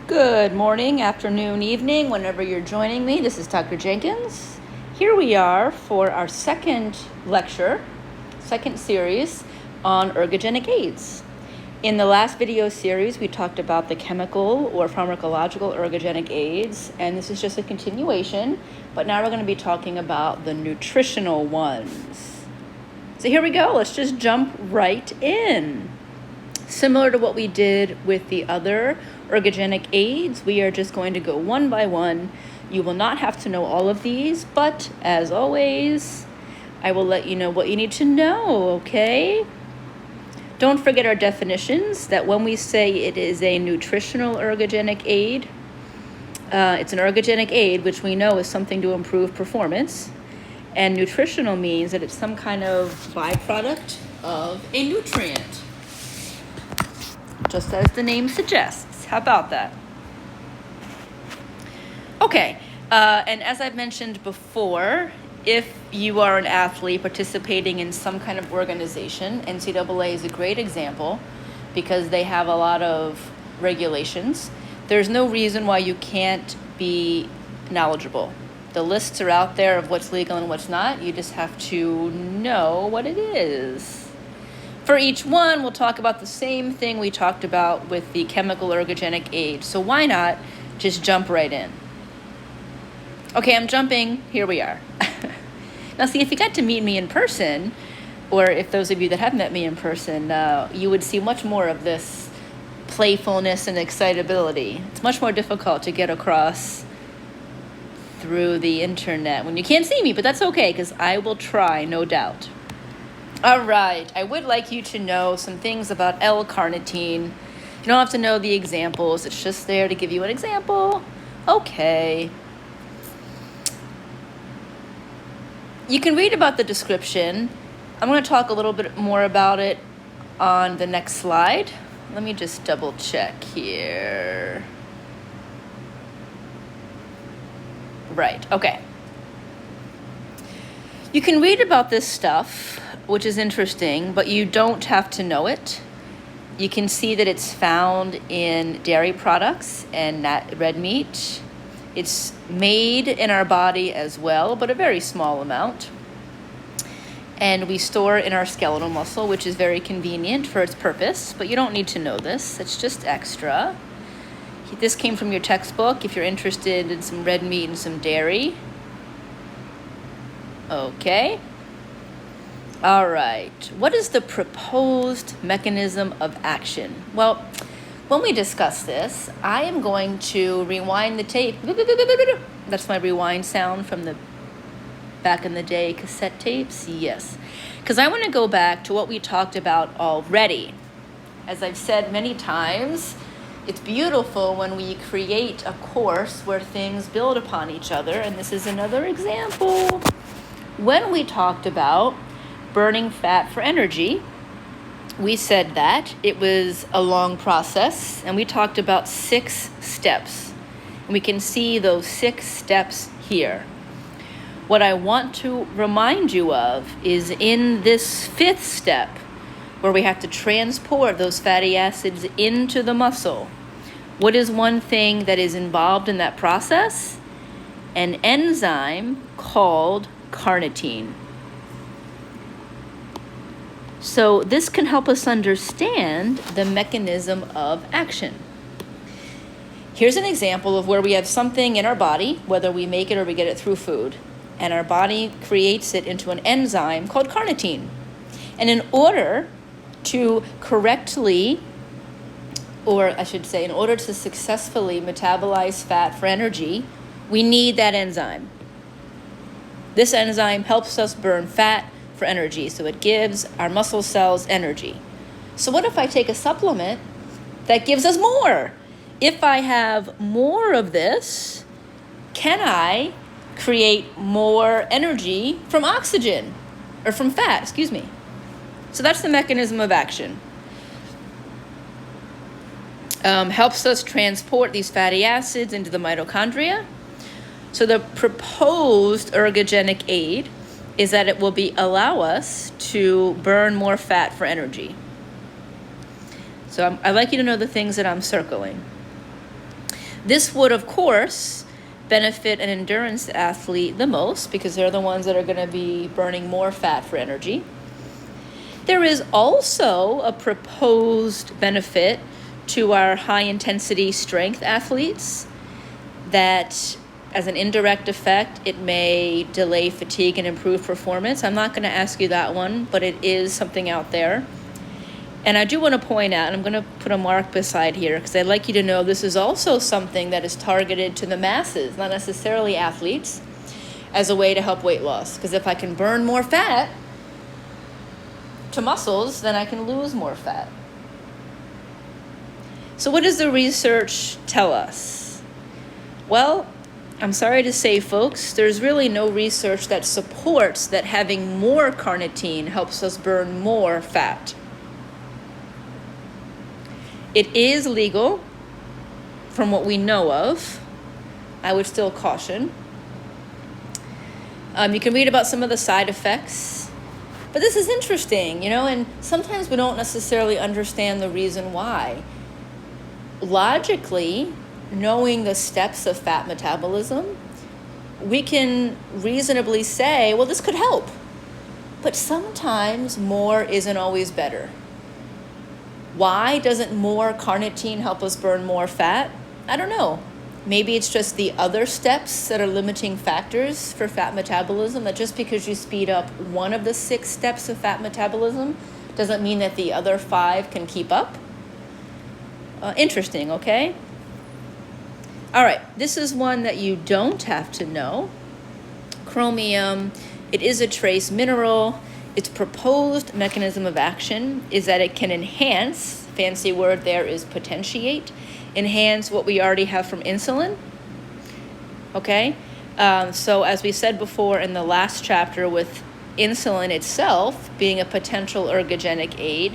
Good morning, afternoon, evening, whenever you're joining me. This is Dr. Jenkins. Here we are for our second lecture, second series on ergogenic aids. In the last video series, we talked about the chemical or pharmacological ergogenic aids, and this is just a continuation, but now we're going to be talking about the nutritional ones. So here we go. Let's just jump right in. Similar to what we did with the other ergogenic aids, we are just going to go one by one. You will not have to know all of these, but as always, I will let you know what you need to know, okay? Don't forget our definitions, that when we say it is a nutritional ergogenic aid, it's an ergogenic aid, which we know is something to improve performance. And nutritional means that it's some kind of byproduct of a nutrient, just as the name suggests. How about that? Okay, and as I've mentioned before, if you are an athlete participating in some kind of organization, NCAA is a great example because they have a lot of regulations. There's no reason why you can't be knowledgeable. The lists are out there of what's legal and what's not. You just have to know what it is. For each one, we'll talk about the same thing we talked about with the chemical ergogenic aid. So why not just jump right in? Okay, I'm jumping. Here we are. Now, see, if you got to meet me in person, or if those of you that have met me in person, you would see much more of this playfulness and excitability. It's much more difficult to get across through the internet when you can't see me, but that's okay, because I will try, no doubt. All right, I would like you to know some things about L-carnitine. You don't have to know the examples. It's just there to give you an example. Okay. You can read about the description. I'm going to talk a little bit more about it on the next slide. Let me just double check here. Right, okay. You can read about this stuff, which is interesting, but you don't have to know it. You can see that it's found in dairy products and red meat. It's made in our body as well, but a very small amount. And we store it in our skeletal muscle, which is very convenient for its purpose, but you don't need to know this. It's just extra. This came from your textbook if you're interested in some red meat and some dairy. Okay. All right. What is the proposed mechanism of action? Well, when we discuss this, I am going to rewind the tape. That's my rewind sound from the back in the day cassette tapes. Yes. Because I want to go back to what we talked about already. As I've said many times, it's beautiful when we create a course where things build upon each other. And this is another example. When we talked about burning fat for energy, we said that it was a long process, and we talked about 6 steps. And we can see those 6 steps here. What I want to remind you of is in this 5th step, where we have to transport those fatty acids into the muscle. What is one thing that is involved in that process? An enzyme called carnitine. So this can help us understand the mechanism of action. Here's an example of where we have something in our body, whether we make it or we get it through food, and our body creates it into an enzyme called carnitine. And in order to correctly, or I should say, in order to successfully metabolize fat for energy, we need that enzyme. This enzyme helps us burn fat for energy, so it gives our muscle cells energy. So what if I take a supplement that gives us more? If I have more of this, can I create more energy from oxygen, or from fat, excuse me. So that's the mechanism of action. Helps us transport these fatty acids into the mitochondria. So the proposed ergogenic aid is that it will allow us to burn more fat for energy. So I'd like you to know the things that I'm circling. This would, of course, benefit an endurance athlete the most because they're the ones that are going to be burning more fat for energy. There is also a proposed benefit to our high-intensity strength athletes that, as an indirect effect, it may delay fatigue and improve performance. I'm not going to ask you that one, but it is something out there. And I do want to point out, and I'm going to put a mark beside here, because I'd like you to know this is also something that is targeted to the masses, not necessarily athletes, as a way to help weight loss. Because if I can burn more fat to muscles, then I can lose more fat. So what does the research tell us? Well, I'm sorry to say, folks, there's really no research that supports that having more carnitine helps us burn more fat. It is legal from what we know of. I would still caution. You can read about some of the side effects. But this is interesting, and sometimes we don't necessarily understand the reason why. Logically, knowing the steps of fat metabolism, we can reasonably say, well, this could help. But sometimes more isn't always better. Why doesn't more carnitine help us burn more fat? I don't know. Maybe it's just the other steps that are limiting factors for fat metabolism, that just because you speed up one of the 6 steps of fat metabolism doesn't mean that the other 5 can keep up. Interesting, okay? All right, this is one that you don't have to know. Chromium, it is a trace mineral. Its proposed mechanism of action is that it can enhance, fancy word there is potentiate, enhance what we already have from insulin. Okay? So as we said before in the last chapter, with insulin itself being a potential ergogenic aid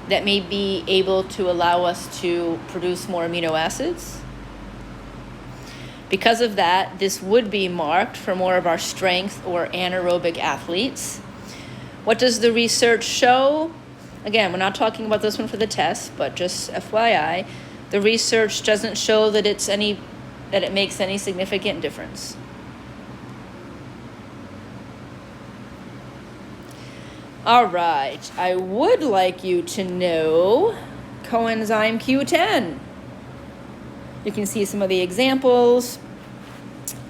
that may be able to allow us to produce more amino acids. Because of that, this would be marked for more of our strength or anaerobic athletes. What does the research show? Again, we're not talking about this one for the test, but just FYI, the research doesn't show that it makes any significant difference. All right, I would like you to know coenzyme Q10. You can see some of the examples.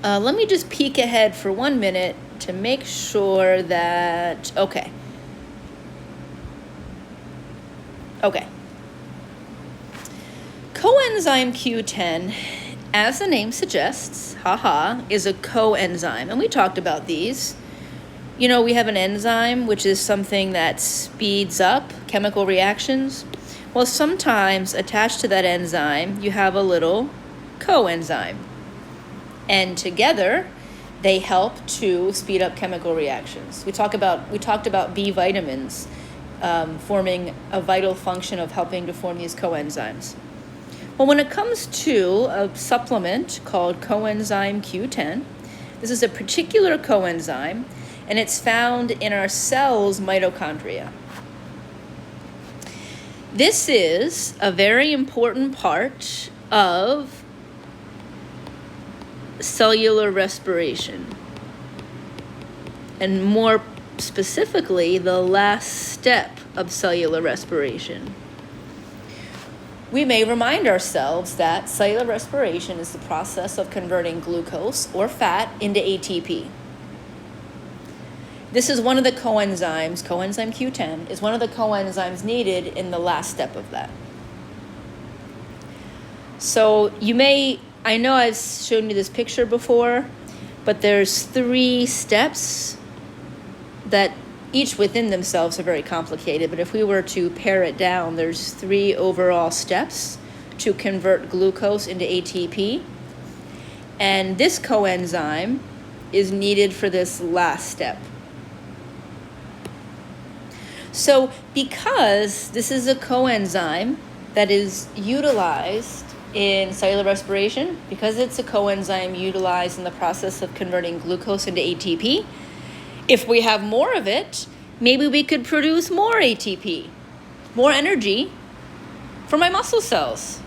Let me just peek ahead for 1 minute to make sure that, okay. Coenzyme Q10, as the name suggests, is a coenzyme. And we talked about these. We have an enzyme, which is something that speeds up chemical reactions. Well, sometimes attached to that enzyme, you have a little coenzyme. And together, they help to speed up chemical reactions. We talked about B vitamins forming a vital function of helping to form these coenzymes. Well, when it comes to a supplement called coenzyme Q10, this is a particular coenzyme, and it's found in our cells' mitochondria. This is a very important part of cellular respiration, and more specifically, the last step of cellular respiration. We may remind ourselves that cellular respiration is the process of converting glucose or fat into ATP. This is one of the coenzymes, coenzyme Q10, is one of the coenzymes needed in the last step of that. So I know I've shown you this picture before, but there's 3 steps that each within themselves are very complicated. But if we were to pare it down, there's 3 overall steps to convert glucose into ATP. And this coenzyme is needed for this last step. So because this is a coenzyme that is utilized in cellular respiration, because it's a coenzyme utilized in the process of converting glucose into ATP, if we have more of it, maybe we could produce more ATP, more energy for my muscle cells.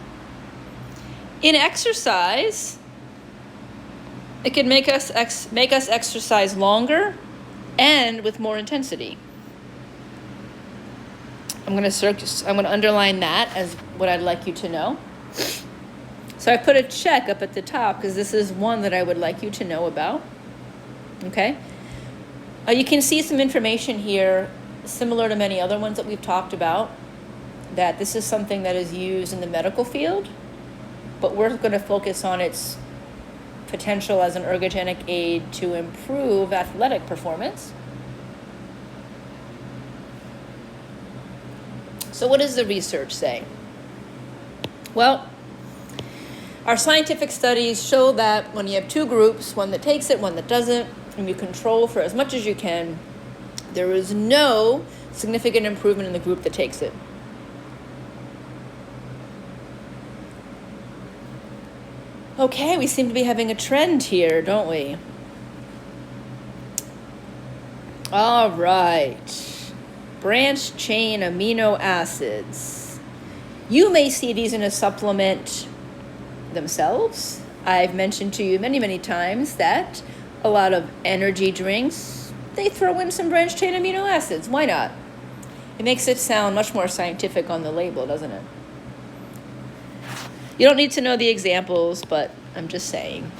In exercise, it can make us exercise longer and with more intensity. I'm going to underline that as what I'd like you to know. So I put a check up at the top because this is one that I would like you to know about. Okay? You can see some information here similar to many other ones that we've talked about, that this is something that is used in the medical field, but we're going to focus on its potential as an ergogenic aid to improve athletic performance. So what does the research say? Well, our scientific studies show that when you have two groups, one that takes it, one that doesn't, and you control for as much as you can, there is no significant improvement in the group that takes it. Okay, we seem to be having a trend here, don't we? All right. Branched chain amino acids. You may see these in a supplement themselves. I've mentioned to you many, many times that a lot of energy drinks, they throw in some branched chain amino acids. Why not? It makes it sound much more scientific on the label, doesn't it? You don't need to know the examples, but I'm just saying.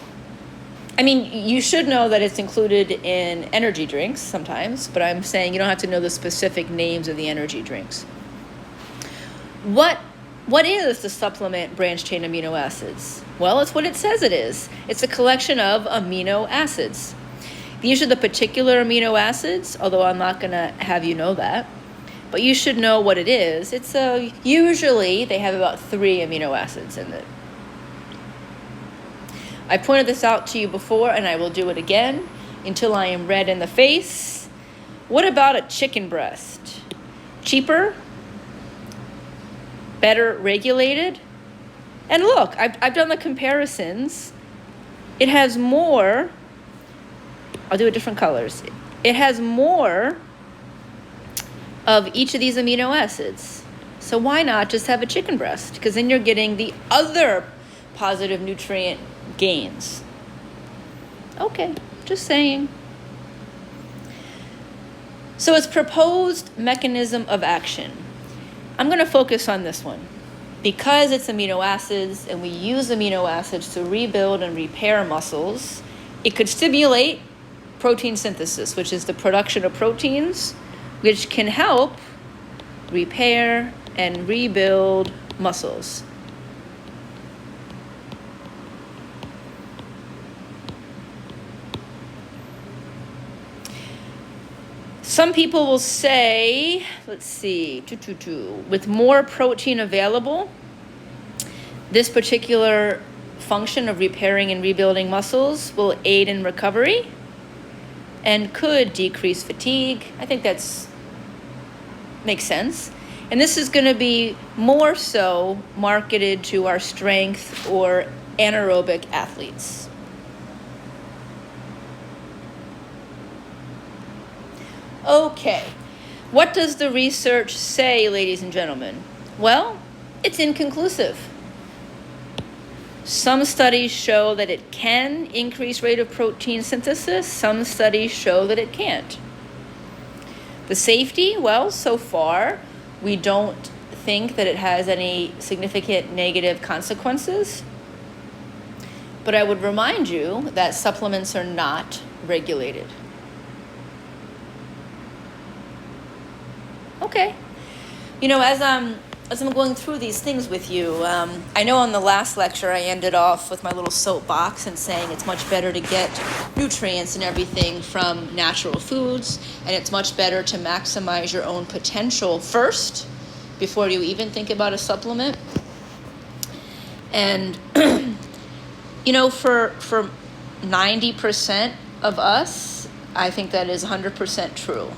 I mean, you should know that it's included in energy drinks sometimes, but I'm saying you don't have to know the specific names of the energy drinks. What is the supplement branched chain amino acids? Well, it's what it says it is. It's a collection of amino acids. These are the particular amino acids, although I'm not going to have you know that. But you should know what it is. It's usually they have about 3 amino acids in it. I pointed this out to you before, and I will do it again until I am red in the face. What about a chicken breast? Cheaper? Better regulated? And look, I've done the comparisons. It has more, I'll do it different colors. It has more of each of these amino acids. So why not just have a chicken breast? Because then you're getting the other positive nutrient gains. Okay, just saying. So its proposed mechanism of action. I'm going to focus on this one. Because it's amino acids and we use amino acids to rebuild and repair muscles, it could stimulate protein synthesis, which is the production of proteins, which can help repair and rebuild muscles. Some people will say, let's see, with more protein available, this particular function of repairing and rebuilding muscles will aid in recovery and could decrease fatigue. I think that's makes sense. And this is going to be more so marketed to our strength or anaerobic athletes. Okay, what does the research say, ladies and gentlemen? Well, it's inconclusive. Some studies show that it can increase rate of protein synthesis. Some studies show that it can't. The safety, well, so far, we don't think that it has any significant negative consequences. But I would remind you that supplements are not regulated. Okay. You know, as I'm going through these things with you, I know on the last lecture I ended off with my little soapbox and saying it's much better to get nutrients and everything from natural foods, and it's much better to maximize your own potential first before you even think about a supplement. And, you know, for 90% of us, I think that is 100% true.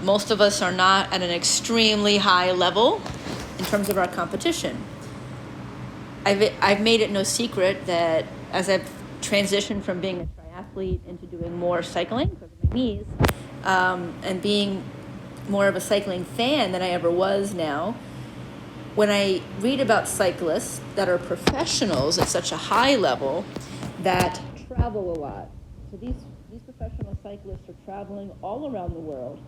Most of us are not at an extremely high level in terms of our competition. I've made it no secret that as I've transitioned from being a triathlete into doing more cycling because of my knees, and being more of a cycling fan than I ever was now, when I read about cyclists that are professionals at such a high level that travel a lot. So these professional cyclists are traveling all around the world.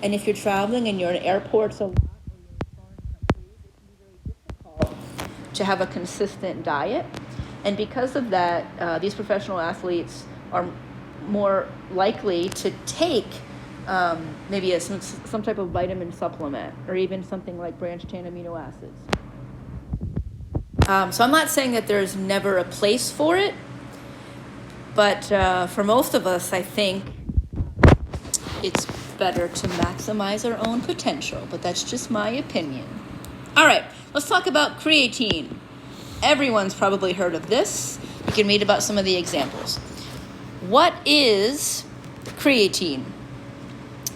And if you're traveling and you're in airports a lot or you're in foreign countries, it can be very difficult to have a consistent diet. And because of that, these professional athletes are more likely to take maybe some type of vitamin supplement or even something like branched-chain amino acids. So I'm not saying that there's never a place for it, but for most of us, I think it's better to maximize our own potential, but that's just my opinion. All right, let's talk about creatine. Everyone's probably heard of this. You can read about some of the examples. What is creatine?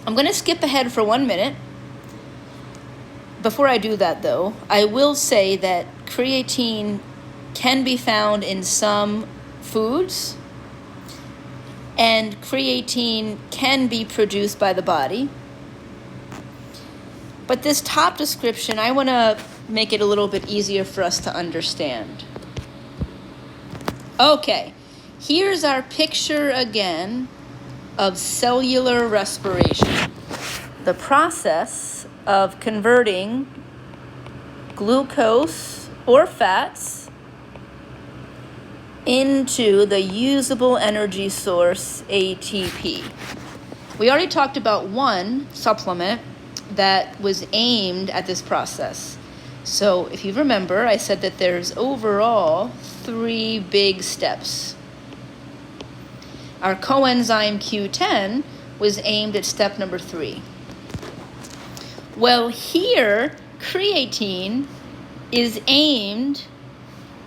I'm going to skip ahead for 1 minute. Before I do that, though, I will say that creatine can be found in some foods, and creatine can be produced by the body. But this top description, I want to make it a little bit easier for us to understand. Okay, here's our picture again of cellular respiration. The process of converting glucose or fats into the usable energy source, ATP. We already talked about one supplement that was aimed at this process. So if you remember, I said that there's overall 3 big steps. Our coenzyme Q10 was aimed at step number 3. Well, here, creatine is aimed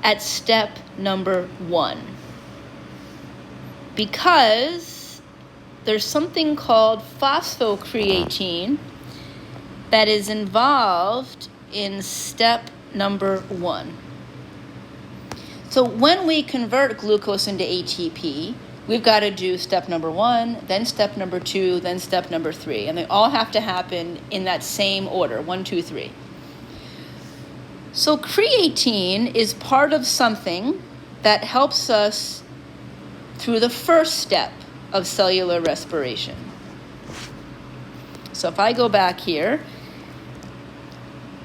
at step number 1 because there's something called phosphocreatine that is involved in step number 1. So when we convert glucose into ATP, we've got to do step number 1, then step number 2, then step number 3. And they all have to happen in that same order, 1, 2, 3. So creatine is part of something that helps us through the first step of cellular respiration. So if I go back here,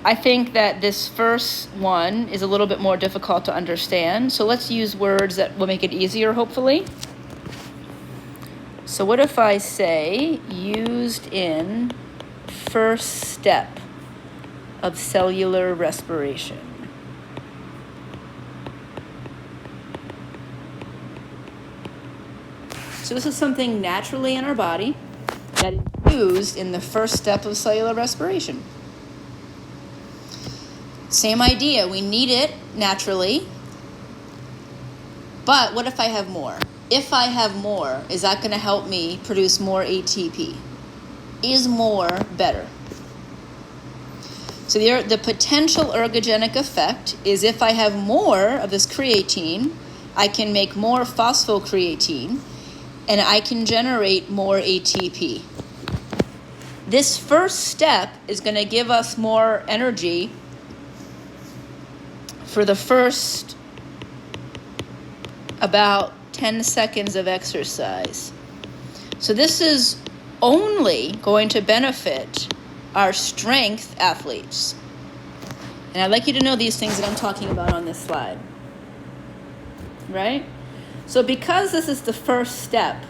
I think that this first one is a little bit more difficult to understand. So let's use words that will make it easier, hopefully. So what if I say used in first step of cellular respiration? So this is something naturally in our body that is used in the first step of cellular respiration. Same idea, we need it naturally, but what if I have more? If I have more, is that going to help me produce more ATP? Is more better? So the potential ergogenic effect is if I have more of this creatine, I can make more phosphocreatine, and I can generate more ATP. This first step is going to give us more energy for the first about 10 seconds of exercise. So this is only going to benefit our strength athletes. And I'd like you to know these things that I'm talking about on this slide. Right? So because this is the first step,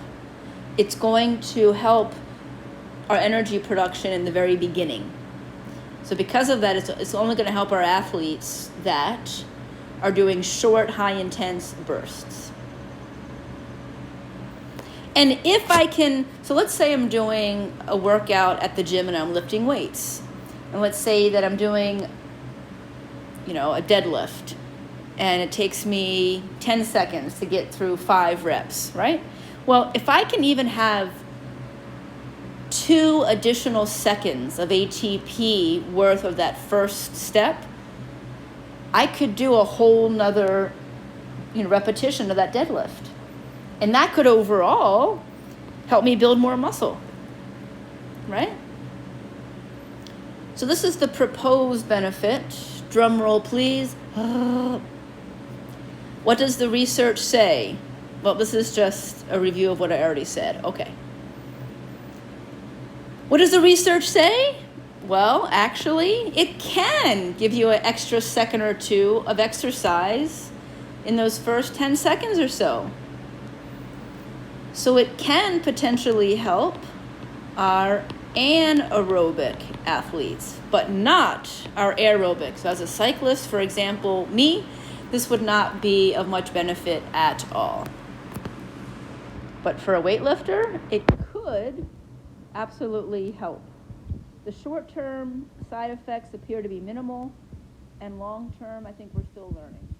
it's going to help our energy production in the very beginning. So because of that, it's only going to help our athletes that are doing short, high-intense bursts. And if I can, so let's say I'm doing a workout at the gym and I'm lifting weights. And let's say that I'm doing, a deadlift. And it takes me 10 seconds to get through 5 reps, right? Well, if I can even have 2 additional seconds of ATP worth of that first step, I could do a whole nother repetition of that deadlift. And that could overall help me build more muscle, right? So this is the proposed benefit Drum roll, please. What does the research say? Well, this is just a review of what I already said. Okay. What does the research say? Well, actually, it can give you an extra second or two of exercise in those first 10 seconds or so. So it can potentially help our anaerobic athletes, but not our aerobic. So as a cyclist, for example, me, this would not be of much benefit at all. But for a weightlifter, it could absolutely help. The short-term side effects appear to be minimal, and long-term, I think we're still learning.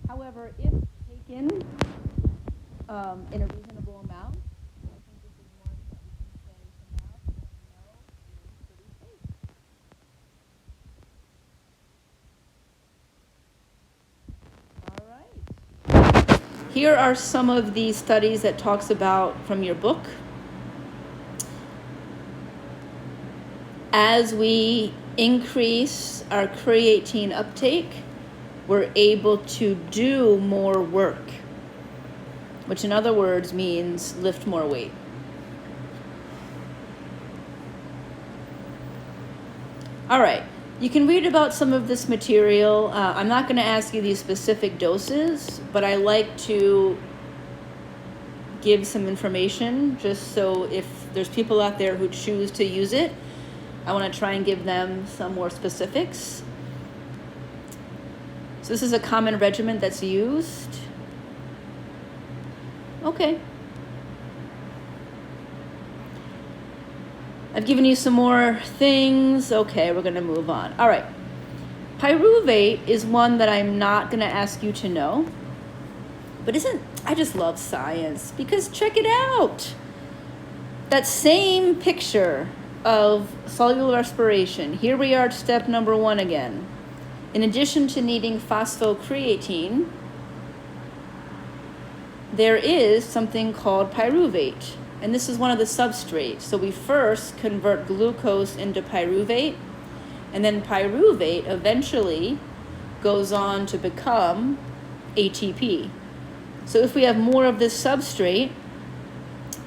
However, if taken in a reasonable amount, I think this is one that we can say for now, we know is pretty safe. All right. Here are some of the studies that talks about from your book. As we increase our creatine uptake, we're able to do more work, which in other words means lift more weight. All right, you can read about some of this material. I'm not going to ask you these specific doses, but I like to give some information just so if there's people out there who choose to use it, I want to try and give them some more specifics. So this is a common regimen that's used. Okay. I've given you some more things. Okay, we're going to move on. All right. Pyruvate is one that I'm not going to ask you to know. But I just love science because check it out. That same picture of cellular respiration. Here we are at step number 1 again. In addition to needing phosphocreatine, there is something called pyruvate, and this is one of the substrates. So we first convert glucose into pyruvate, and then pyruvate eventually goes on to become ATP. So if we have more of this substrate,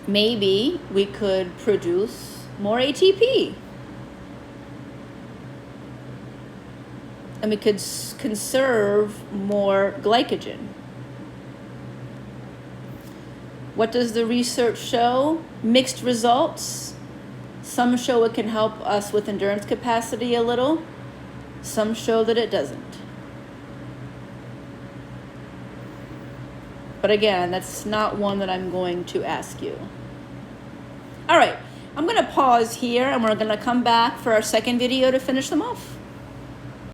maybe we could produce more ATP. And we could conserve more glycogen. What does the research show? Mixed results. Some show it can help us with endurance capacity a little. Some show that it doesn't. But again, that's not one that I'm going to ask you. All right. I'm going to pause here and we're going to come back for our second video to finish them off.